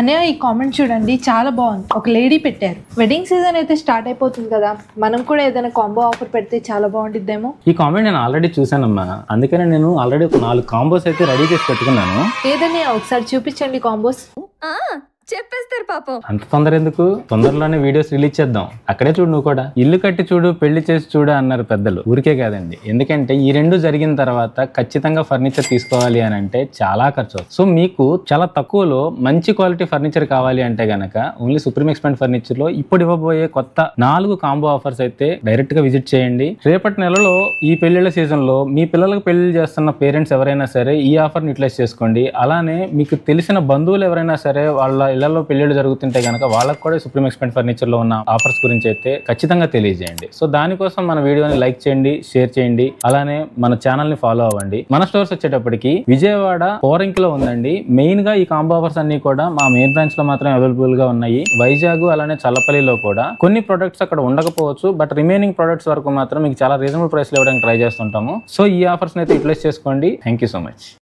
అనే ఈ కామెంట్ చూడండి, చాలా బాగుంది. ఒక లేడీ పెట్టారు, వెడ్డింగ్ సీజన్ అయితే స్టార్ట్ అయిపోతుంది కదా, మనం కూడా ఏదైనా కాంబో ఆఫర్ పెడితే చాలా బాగుంటుందేమో. ఈ కామెంట్ నేను ఆల్రెడీ చూసానమ్మా, అందుకనే నేను ఆల్రెడీ ఒక 4 కాంబోస్ అయితే రెడీ చేసి పెట్టుకున్నాను. ఏదైనా ఒకసారి చూపించండి కాంబోస్. చెప్పేస్తారు పాపం. అంత తొందర ఎందుకు, తొందరలోనే వీడియోస్ రిలీజ్ చేద్దాం. అక్కడే చూడు, నువ్వు కూడా ఇల్లు కట్టి చూడు పెళ్లి చేసి చూడు అన్నారు పెద్దలు. ఊరికే కాదండి, ఎందుకంటే ఈ రెండు జరిగిన తర్వాత ఖచ్చితంగా ఫర్నిచర్ తీసుకోవాలి అని అంటే చాలా ఖర్చు. సో మీకు చాలా తక్కువలో మంచి క్వాలిటీ ఫర్నిచర్ కావాలి అంటే గనక ఓన్లీ సుప్రీం ఎక్స్పెంట్ ఫర్నిచర్ లో ఇప్పుడు ఇవ్వబోయే కొత్త 4 కాంబో ఆఫర్స్ అయితే డైరెక్ట్ గా విజిట్ చేయండి. రేపటి నెలలో ఈ పెళ్లిళ్ళ సీజన్ లో మీ పిల్లలకు పెళ్లి చేస్తున్న పేరెంట్స్ ఎవరైనా సరే ఈ ఆఫర్ ని యూటిలైజ్ చేసుకోండి. అలానే మీకు తెలిసిన బంధువులు ఎవరైనా సరే వాళ్ళ ఇళ్లలో పెళ్లిళ్ళు జరుగుతుంటే కనుక వాళ్ళకు కూడా సుప్రీం ఎక్స్పెంట్ ఫర్నిచర్ లో ఉన్న ఆఫర్స్ గురించి అయితే ఖచ్చితంగా తెలియజేయండి. సో దానికోసం మన వీడియోని లైక్ చేయండి, షేర్ చేయండి, అలానే మన ఛానల్ ని ఫాలో అవ్వండి. మన స్టోర్స్ వచ్చేటప్పటికి విజయవాడ పోరంకి లో ఉందండి. మెయిన్ గా ఈ కాంబో ఆఫర్స్ అన్ని కూడా మా మెయిన్ బ్రాంచ్ లో మాత్రం అవైలబుల్ గా ఉన్నాయి. వైజాగ్ అలానే చల్లపల్లిలో కూడా కొన్ని ప్రొడక్ట్స్ అక్కడ ఉండకపోవచ్చు, బట్ రిమైనింగ్ ప్రొడక్ట్స్ వరకు మాత్రం మీకు చాలా రీజనబుల్ ప్రైస్ లో ఇవ్వడానికి ట్రై చేస్తుంటాము. సో ఈ ఆఫర్స్ అయితే యూటిలైజ్ చేసుకోండి. Thank you so much.